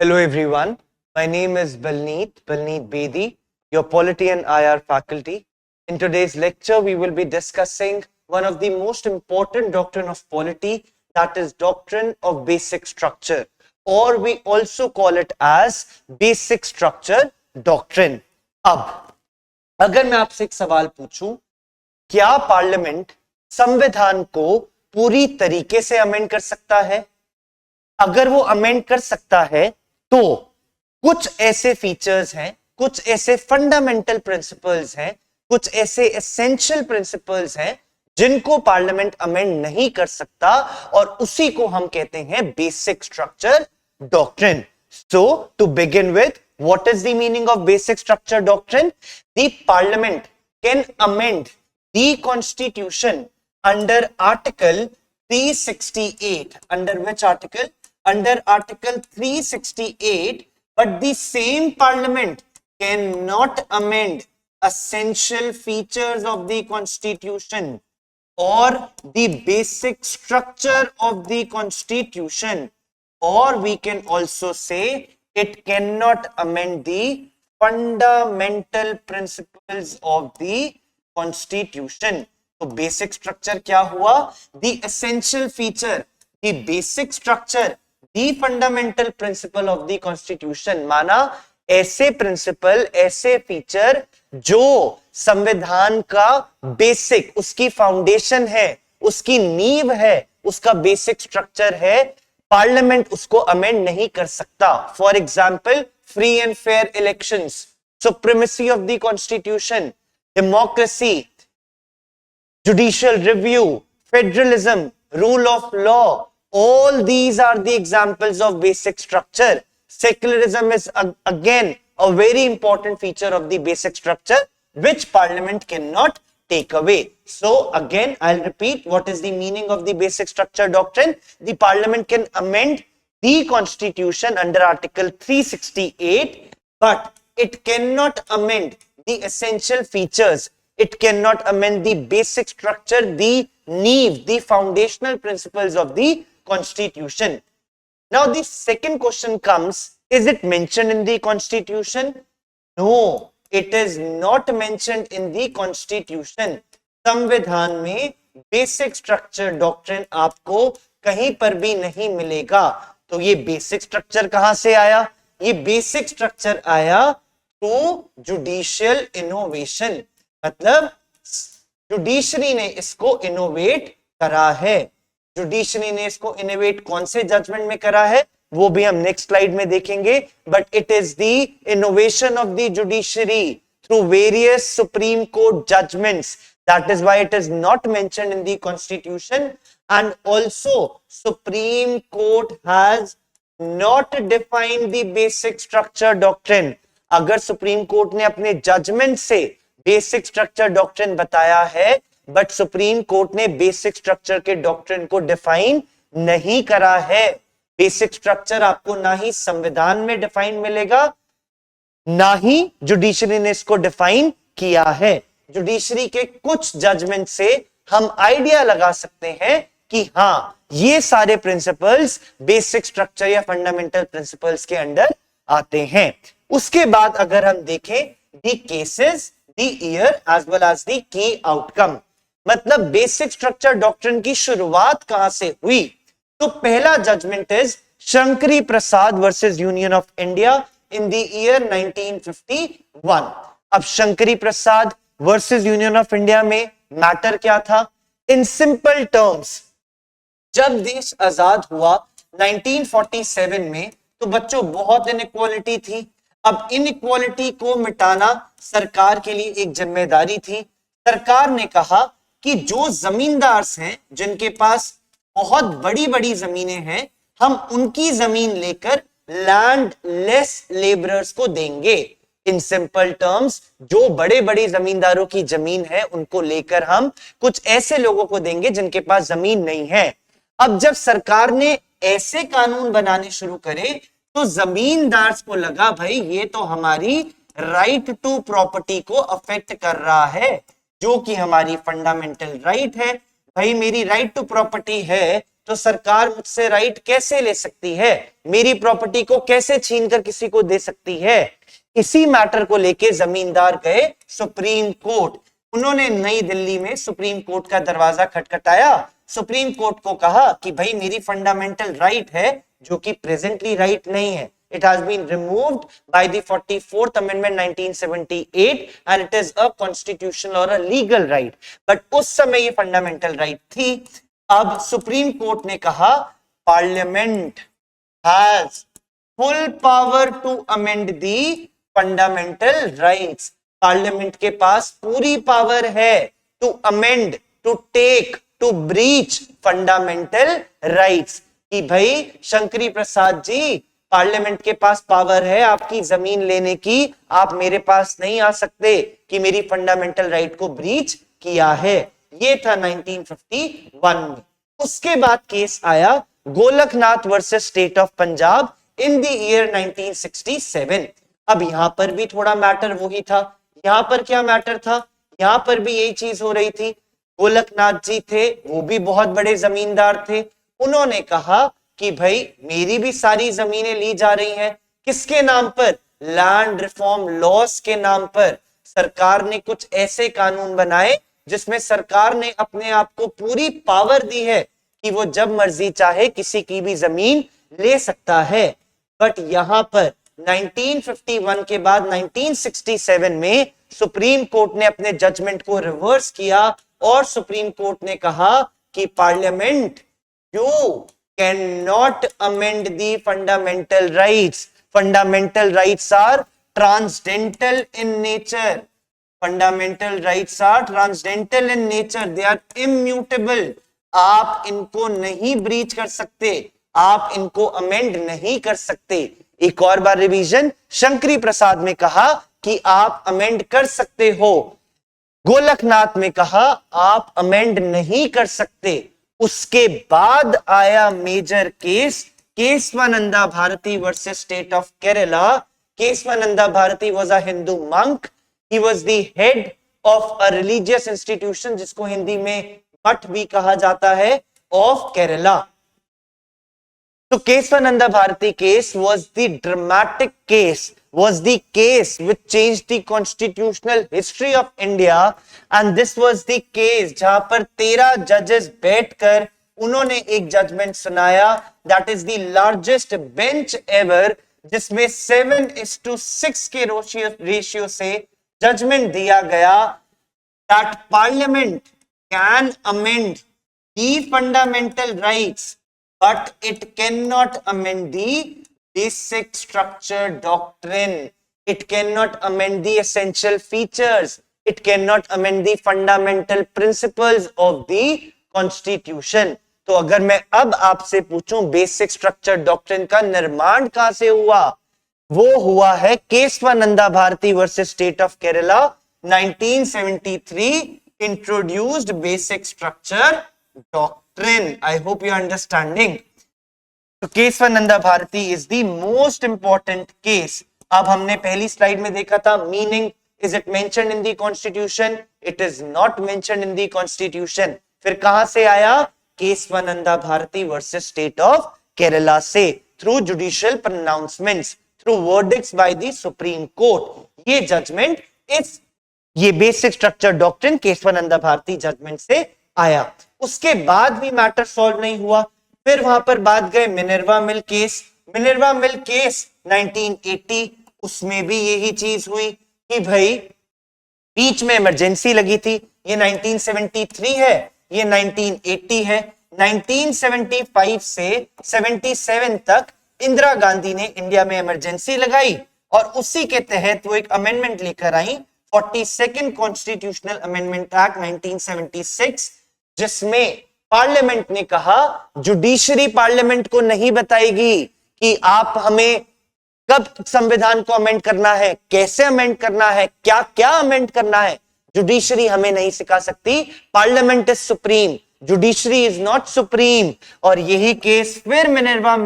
Hello everyone, my name is Balneet Bedi, your Polity and IR faculty. In today's lecture, we will be discussing one of the most important doctrine of polity, that is doctrine of basic structure, or we also call it as basic structure doctrine. अब अगर मैं आपसे एक सवाल पूछूं, क्या parliament संविधान को पूरी तरीके से अमेंड कर सकता है? अगर वो अमेंड कर सकता है तो कुछ ऐसे फीचर्स हैं, कुछ ऐसे फंडामेंटल प्रिंसिपल्स हैं, कुछ ऐसे एसेंशियल प्रिंसिपल्स हैं जिनको पार्लियामेंट अमेंड नहीं कर सकता, और उसी को हम कहते हैं basic structure doctrine. So to begin with, what is the meaning of basic structure doctrine? The parliament can amend the constitution under article 368. Under which article? Under article 368, but the same parliament cannot amend essential features of the constitution or the basic structure of the constitution, or we can also say it cannot amend the fundamental principles of the constitution. तो basic structure क्या हुआ? The essential feature, the basic structure, the fundamental principle of the constitution. माना ऐसे principal, ऐसे feature जो संविधान का basic, उसकी फाउंडेशन है, उसकी नींव है, उसका बेसिक स्ट्रक्चर है, पार्लियामेंट उसको अमेंड नहीं कर सकता. For example, free and fair elections, supremacy of the constitution, democracy, judicial review, federalism, rule of law, all these are the examples of basic structure. Secularism is again a very important feature of the basic structure which parliament cannot take away. So again, I'll repeat, what is the meaning of the basic structure doctrine? The parliament can amend the constitution under article 368, but it cannot amend the essential features. It cannot amend the basic structure, the neve, the foundational principles of the constitution. Now the second question comes, is it mentioned in the constitution? No, it is not mentioned in the constitution. संविधान में basic structure doctrine आपको कहीं पर भी नहीं मिलेगा. तो ये basic structure कहां से आया? ये basic structure आया through judicial innovation. मतलब जुडिशरी ने इसको इनोवेट करा है. जुडिशरी ने इसको इनोवेट कौन से जजमेंट में करा है वो भी हम नेक्स्ट स्लाइड में देखेंगे, but it is the innovation of the judiciary through various supreme court judgments. That is why it is not mentioned in the constitution, and also supreme court has not defined the basic structure doctrine. अगर supreme court ने अपने judgment से basic structure doctrine बताया है, but supreme court ने basic structure के doctrine को define नहीं करा है. बेसिक स्ट्रक्चर आपको ना ही संविधान में डिफाइन मिलेगा, ना ही जुडिशरी ने इसको डिफाइन किया है. जुडिशरी के कुछ जजमेंट से हम आइडिया लगा सकते हैं कि हाँ, ये सारे प्रिंसिपल्स बेसिक स्ट्रक्चर या फंडामेंटल प्रिंसिपल्स के अंडर आते हैं. उसके बाद अगर हम देखें the cases, the year as well as the key outcome, मतलब बेसिक स्ट्रक्चर डॉक्ट्रिन की शुरुआत कहां से हुई? तो पहला judgment is Shankari Prasad versus union of India in the year 1951. अब Shankari Prasad versus union of India में मैटर क्या था? इन सिंपल टर्म्स, जब देश आजाद हुआ 1947 में, तो बच्चों बहुत इनइक्वालिटी थी. अब इनइक्वालिटी को मिटाना सरकार के लिए एक जिम्मेदारी थी. सरकार ने कहा कि जो जमींदार हैं, जिनके पास बहुत बड़ी बड़ी जमीनें हैं, हम उनकी जमीन लेकर लैंड लेस लेबरर्स को देंगे. इन सिंपल टर्म्स, जो बड़े बड़े जमींदारों की जमीन है उनको लेकर हम कुछ ऐसे लोगों को देंगे जिनके पास जमीन नहीं है. अब जब सरकार ने ऐसे कानून बनाने शुरू करे तो जमींदार को लगा, भाई ये तो हमारी राइट टू प्रॉपर्टी को अफेक्ट कर रहा है, जो कि हमारी फंडामेंटल राइट है. भाई मेरी राइट टू प्रॉपर्टी है तो सरकार मुझसे राइट कैसे ले सकती है, मेरी प्रॉपर्टी को कैसे छीनकर किसी को दे सकती है। इसी मैटर को लेके जमींदार गए सुप्रीम कोर्ट। उन्होंने नई दिल्ली में सुप्रीम कोर्ट का दरवाजा खटखटाया, सुप्रीम कोर्ट को कहा कि भाई मेरी फंडामेंटल राइट है जो कि प्रेजेंटली राइट नहीं है, it has been removed by the 44th amendment 1978 and it is a constitutional or a legal right, but उस समय ये फंडामेंटल राइट थी। अब सुप्रीम कोर्ट ने कहा parliament has full power to amend the fundamental rights. Parliament के पास पूरी पावर है to amend, to take, to breach fundamental rights. कि भाई शंकरी प्रसाद जी, पार्लियामेंट के पास पावर है आपकी जमीन लेने की, आप मेरे पास नहीं आ सकते कि मेरी फंडामेंटल राइट को ब्रीच किया है। ये था 1951 में। उसके बाद केस आया Golaknath versus state of Punjab in the year 1967। अब यहां पर भी थोड़ा मैटर वही था। यहां पर क्या मैटर था, यहां पर भी यही चीज हो रही थी। गोलकनाथ जी थे, वो भी बहुत बड़े जमींदार थे। उन्होंने कहा कि भाई मेरी भी सारी जमीनें ली जा रही हैं, किसके नाम पर, लैंड रिफॉर्म लॉस के नाम पर। सरकार ने कुछ ऐसे कानून बनाए जिसमें सरकार ने अपने आप को पूरी पावर दी है कि वो जब मर्जी चाहे किसी की भी जमीन ले सकता है। बट यहां पर 1951 के बाद 1967 में सुप्रीम कोर्ट ने अपने जजमेंट को रिवर्स किया और सुप्रीम कोर्ट ने कहा कि parliament you can not amend the fundamental rights. Fundamental rights are transcendental in nature. Fundamental rights are transcendental in nature, they are immutable. आप इनको नहीं ब्रीच कर सकते, आप इनको अमेंड नहीं कर सकते। एक और बार रिवीजन, शंकरी प्रसाद में कहा कि आप अमेंड कर सकते हो, गोलकनाथ में कहा आप अमेंड नहीं कर सकते। उसके बाद आया major case, Kesavananda Bharati versus state of Kerala. Kesavananda Bharati was a Hindu monk, he was the head of a religious institution जिसको हिंदी में मठ भी कहा जाता है, of Kerala. So Keswananda Bharati case was the dramatic case, was the case which changed the constitutional history of India, and this was the case जहां पर 13 जजेस बैठकर उन्होंने एक जजमेंट सुनाया, that is the largest bench ever, जिसमें 7:6 के ratio से जजमेंट दिया गया that parliament can amend the fundamental rights but it cannot amend the basic structure doctrine. It cannot amend the essential features. It cannot amend the fundamental principles of the constitution. तो अगर मैं अब आपसे पूछूं basic structure doctrine का निर्माण कहां से हुआ, वो हुआ है Kesavananda Bharati versus state of Kerala 1973 introduced basic structure doctrine. I hope you are understanding. So Keswananda Bharati is the most important case. अब हमने पहली स्लाइड में देखा था meaning, is it mentioned in the constitution? It is not mentioned in the constitution. फिर कहां से आया, Kesavananda Bharati versus state of Kerala से, through judicial pronouncements, through verdicts by the supreme court. ये जजमेंट इस ये basic structure doctrine Kesavananda Bharati judgment से आया। उसके बाद भी मैटर सॉल्व नहीं हुआ। फिर वहां पर बात गए Minerva mill case. Minerva mill case 1980, उसमें भी यही चीज हुई कि भाई बीच में इमरजेंसी लगी थी। ये 1973 है, ये 1980 है। 1975 से 77 तक इंदिरा गांधी ने इंडिया में इमरजेंसी लगाई और उसी के तहत वो एक अमेंडमेंट लेकर आई, 42nd कॉन्स्टिट्यूशनल अमेंडमेंट एक्ट 1976, जिसमें पार्लियामेंट ने कहा जुडिशरी पार्लियामेंट को नहीं बताएगी कि आप हमें कब संविधान को अमेंड करना है, कैसे अमेंड करना है, क्या क्या अमेंड करना है, जुडिशरी हमें नहीं सिखा सकती। Parliament is supreme, judiciary is not supreme. और यही केस फिर मिनर्वा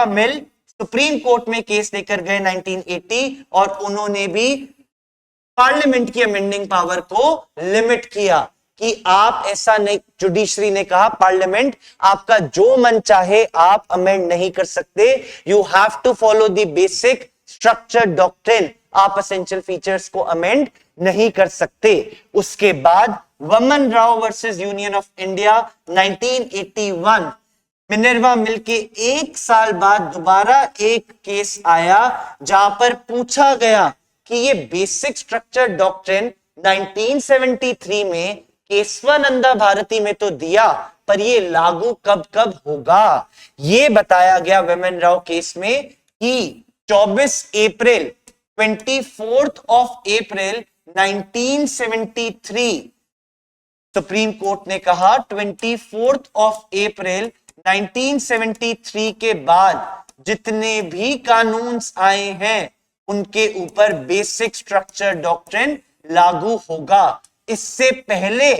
मिल सुप्रीम कोर्ट में केस लेकर गए 1980 और उन्होंने भी पार्लियामेंट की अमेंडिंग पावर को लिमिट किया। कि आप ऐसा नहीं, जुडिशरी ने कहा पार्लियामेंट आपका जो मन चाहे आप अमेंड नहीं कर सकते, you have to follow the basic structure doctrine, आप एसेंशियल फीचर्स को अमेंड नहीं कर सकते। उसके बाद Waman Rao versus union of India 1981, Minerva mill के एक साल बाद दोबारा एक केस आया जहां पर पूछा गया कि ये बेसिक स्ट्रक्चर डॉक्ट्रिन 1973 में केशवानंदा भारती में तो दिया, पर ये लागू कब कब होगा। ये बताया गया वेमन राव केस में कि 24 अप्रैल 1973 सुप्रीम कोर्ट ने कहा 24 अप्रैल 1973 के बाद जितने भी कानून आए हैं उनके ऊपर बेसिक स्ट्रक्चर डॉक्ट्रिन लागू होगा। इससे पहले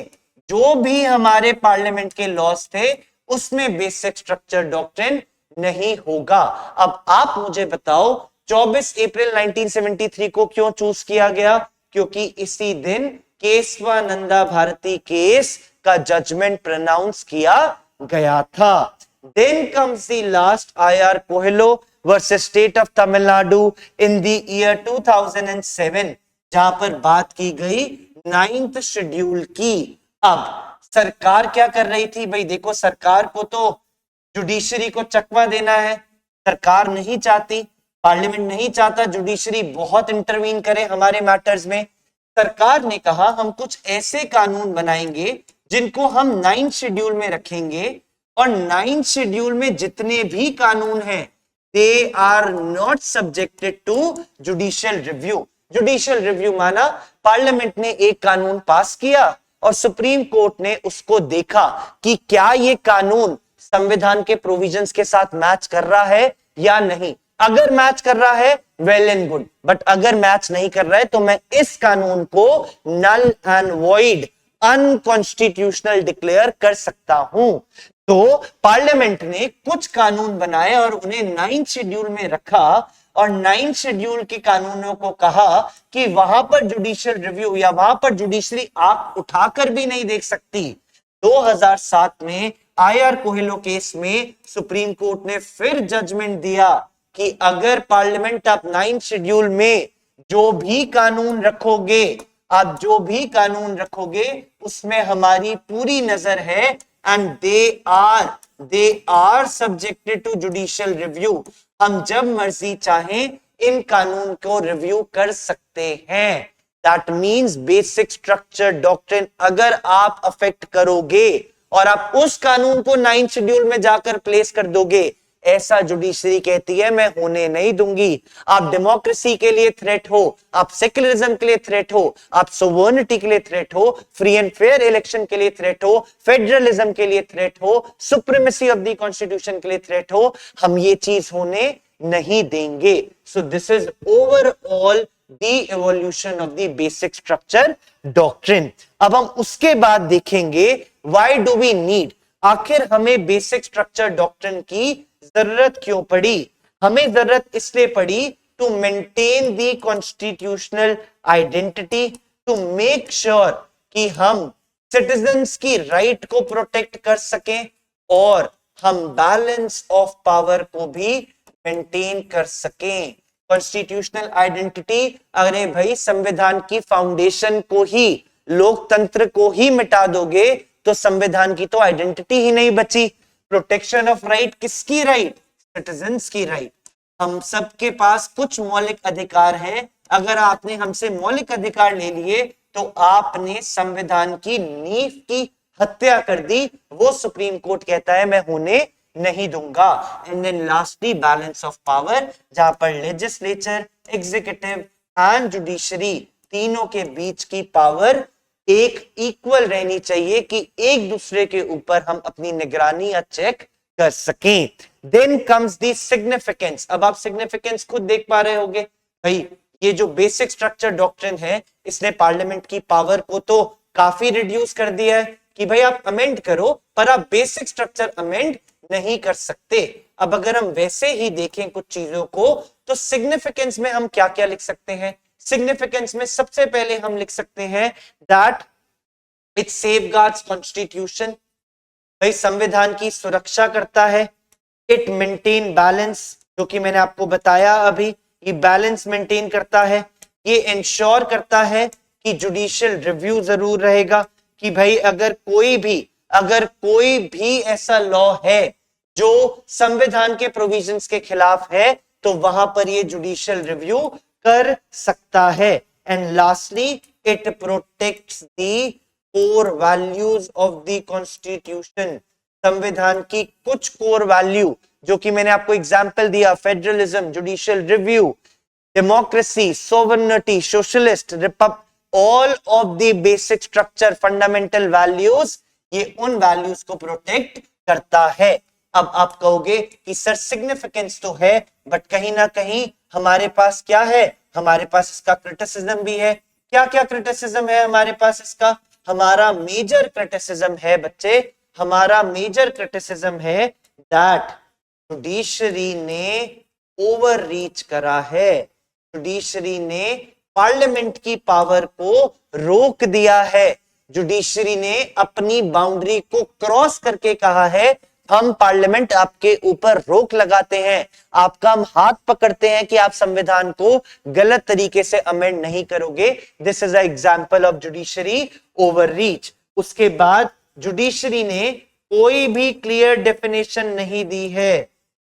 जो भी हमारे पार्लियामेंट के लॉज थे उसमें बेसिक स्ट्रक्चर डॉक्ट्रिन नहीं होगा। अब आप मुझे बताओ 24 अप्रैल 1973 को क्यों चूज किया गया? क्योंकि इसी दिन केशवानंदा भारती केस का जजमेंट प्रोनाउंस किया गया था। Then comes the last IR Coelho versus state of Tamil Nadu in the year 2007, जहां पर बात की गई 9th शेड्यूल की। अब सरकार क्या कर रही थी भाई? देखो, सरकार को तो जुडिशरी को चकवा देना है, सरकार नहीं चाहती, पार्लियामेंट नहीं चाहता जुडिशरी बहुत इंटरवीन करे हमारे मैटर्स में। सरकार ने कहा हम कुछ ऐसे कानून बनाएंगे जिनको हम 9th शेड्यूल में रखेंगे, और 9th शेड्यूल में जितने भी कानून हैं they are not subjected to judicial review. Judicial review माना पार्लियामेंट ने एक कानून पास किया और सुप्रीम कोर्ट ने उसको देखा कि क्या ये कानून संविधान के प्रोविजंस के साथ मैच कर रहा है या नहीं। अगर मैच कर रहा है वेल एंड गुड, बट अगर मैच नहीं कर रहा है तो मैं इस कानून को null and void, unconstitutional declare कर सकता हूं। तो पार्लियामेंट ने कुछ कानून बनाए और उन्हें 9th शेड्यूल में रखा, और 9th शेड्यूल के कानूनों को कहा कि वहां पर जुडिशियल रिव्यू या वहां पर जुडिशरी आंख उठाकर भी नहीं देख सकती। 2007 में IR कोहेलो केस में सुप्रीम कोर्ट ने फिर जजमेंट दिया कि अगर पार्लियामेंट आप 9th शेड्यूल में जो भी कानून रखोगे, आप जो भी कानून रखोगे उसमें हमारी पूरी नजर है, and they are subjected to judicial review. हम जब मर्जी चाहें इन कानून को रिव्यू कर सकते हैं। That means basic structure doctrine अगर आप अफेक्ट करोगे और आप उस कानून को 9th शेड्यूल में जाकर प्लेस कर दोगे, ऐसा जुडिशरी कहती है मैं होने नहीं दूंगी। आप डेमोक्रेसी के लिए थ्रेट हो, आप सेक्युलरिज्म के लिए थ्रेट हो, आप सोवर्निटी के लिए थ्रेट हो, फ्री एंड फेयर इलेक्शन के लिए थ्रेट हो, फेडरलिज्म के लिए थ्रेट हो, सुप्रीमेसी ऑफ द कॉन्स्टिट्यूशन के लिए थ्रेट हो, हम ये चीज होने नहीं देंगे। So this is overall the evolution of the basic structure doctrine. अब हम उसके बाद देखेंगे व्हाई डू वी नीड, आखिर हमें बेसिक स्ट्रक्चर डॉक्ट्रिन की जरूरत क्यों पड़ी। हमें जरूरत इसलिए पड़ी to maintain the constitutional identity, to make sure कि हम सिटीजन्स की राइट को प्रोटेक्ट कर सकें और हम बैलेंस ऑफ पावर को भी मेंटेन कर सकें। कॉन्स्टिट्यूशनल आइडेंटिटी, अरे भाई संविधान की फाउंडेशन को ही, लोकतंत्र को ही मिटा दोगे तो संविधान की तो आइडेंटिटी ही नहीं बची। प्रोटेक्शन ऑफ राइट, किसकी राइट? सिटीजन्स की राइट। हम सबके पास कुछ मौलिक अधिकार हैं, अगर आपने हमसे मौलिक अधिकार ले लिए तो आपने संविधान की नींव की हत्या कर दी। वो सुप्रीम कोर्ट कहता है मैं होने नहीं दूंगा। And then lastly balance of power, जहां पर लेजिस्लेचर, एग्जीक्यूटिव एंड जुडिशरी तीनों के बीच की पावर एक इक्वल रहनी चाहिए कि एक दूसरे के ऊपर हम अपनी निगरानी या चेक कर सकें। Then comes the significance. अब आप सिग्निफिकेंस खुद देख पा रहे होंगे भाई, ये जो बेसिक स्ट्रक्चर डॉक्ट्रिन है इसने पार्लियामेंट की पावर को तो काफी रिड्यूस कर दिया है कि भाई आप अमेंड करो पर आप बेसिक स्ट्रक्चर अमेंड नहीं कर सकते। अब अगर हम वैसे ही देखें कुछ चीजों को तो सिग्निफिकेंस में हम क्या क्या लिख सकते हैं? सिग्निफिकेंस में सबसे पहले हम लिख सकते हैं दैट इट सेफगार्ड्स कॉन्स्टिट्यूशन, भाई संविधान की सुरक्षा करता है। इट मेंटेन बैलेंस, जो कि मैंने आपको बताया अभी, ये बैलेंस मेंटेन करता है। ये इंश्योर करता है कि जुडिशियल रिव्यू जरूर रहेगा, कि भाई अगर कोई भी ऐसा लॉ है जो संविधान के प्रोविजंस के खिलाफ है तो वहां पर ये जुडिशियल रिव्यू कर सकता है। And lastly it protects the core values of the constitution, संविधान की कुछ कोर वैल्यू जो कि मैंने आपको एग्जांपल दिया, federalism, judicial review, democracy, sovereignty, socialist, Republic, all of the basic structure, fundamental values, ये उन वैल्यूज को प्रोटेक्ट करता है। अब आप कहोगे कि सर सिग्निफिकेंस तो है, बट कहीं ना कहीं हमारे पास क्या है, हमारे पास इसका क्रिटिसिज्म भी है। क्या क्या क्रिटिसिज्म है हमारे पास इसका? हमारा मेजर क्रिटिसिज्म है बच्चे, हमारा मेजर क्रिटिसिज्म है दैट जुडिशरी ने ओवर रीच करा है, जुडिशरी ने पार्लियामेंट की पावर को रोक दिया है, जुडिशरी ने अपनी बाउंड्री को क्रॉस करके कहा है हम पार्लियामेंट आपके ऊपर रोक लगाते हैं, आपका हम हाथ पकड़ते हैं कि आप संविधान को गलत तरीके से अमेंड नहीं करोगे। This is a example of judiciary overreach. उसके बाद जुडिशरी ने कोई भी क्लियर डेफिनेशन नहीं दी है,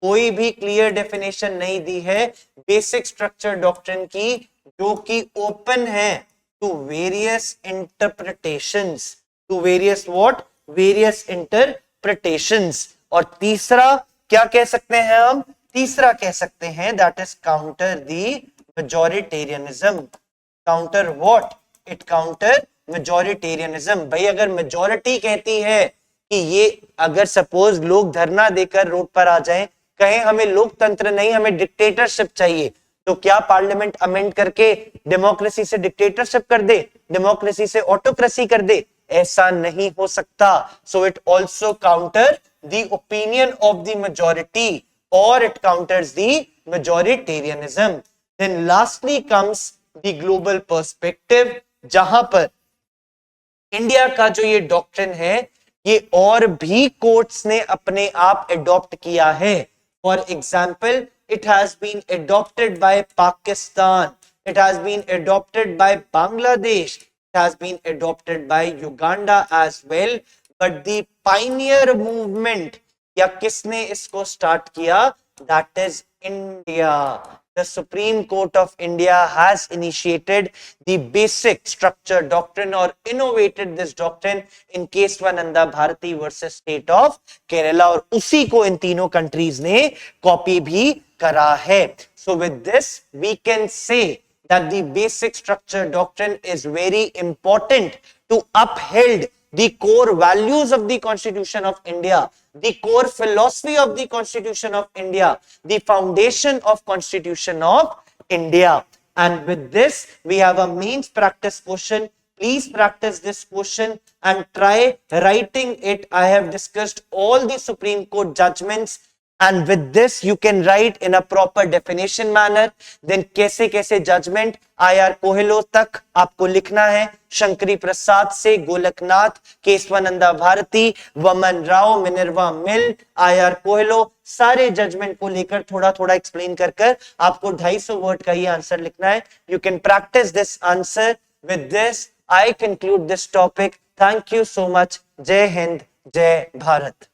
कोई भी क्लियर डेफिनेशन नहीं दी है बेसिक स्ट्रक्चर डॉक्ट्रिन की, जो कि ओपन है to various interpretations, to various what, various interpretations. और तीसरा क्या कह सकते हैं हम? तीसरा कह सकते हैं that is counter the majoritarianism. Counter what? It counter majoritarianism. भाई अगर मेजॉरिटी कहती है कि ये, अगर सपोज लोग धरना देकर रोड पर आ जाएं, कहें हमें लोकतंत्र नहीं हमें डिक्टेटरशिप चाहिए, तो क्या पार्लियामेंट अमेंड करके डेमोक्रेसी से डिक्टेटरशिप कर दे, डेमोक्रेसी से ऑटोक्रेसी कर दे? ऐसा नहीं हो सकता। So it also counter the opinion of the majority और it counters the majoritarianism. Then lastly comes the global perspective, जहां पर इंडिया का जो ये डॉक्ट्रिन है ये और भी कोर्ट्स ने अपने आप एडॉप्ट किया है। For example, it has been adopted by Pakistan, it has been adopted by Bangladesh, it has been adopted by Uganda as well, but the pioneer movement, या किसने इसको स्टार्ट किया? That is India. The Supreme Court of India has initiated the basic structure doctrine or innovated this doctrine in Keswananda Bharati versus State of Kerala, और उसी को इन तीनों countries ने copy भी करा है। So with this we can say that the basic structure doctrine is very important to uphold the core values of the Constitution of India, the core philosophy of the Constitution of India, the foundation of Constitution of India. And with this we have a mains practice question. Please practice this question and try writing it. I have discussed all the Supreme Court judgments, and with this you can write in a proper definition manner. Then कैसे कैसे judgement are Coelho तक आपको लिखना है, शंकरी प्रसाद से Golaknath, Kesavananda Bharati, Waman Rao, Minerva mill, R Coelho, सारे judgment को लेकर थोड़ा थोड़ा एक्सप्लेन कर कर आपको 250 वर्ड का ही आंसर लिखना है। You can practice this answer. With this I conclude this topic. Thank you so much. जय हिंद, जय भारत।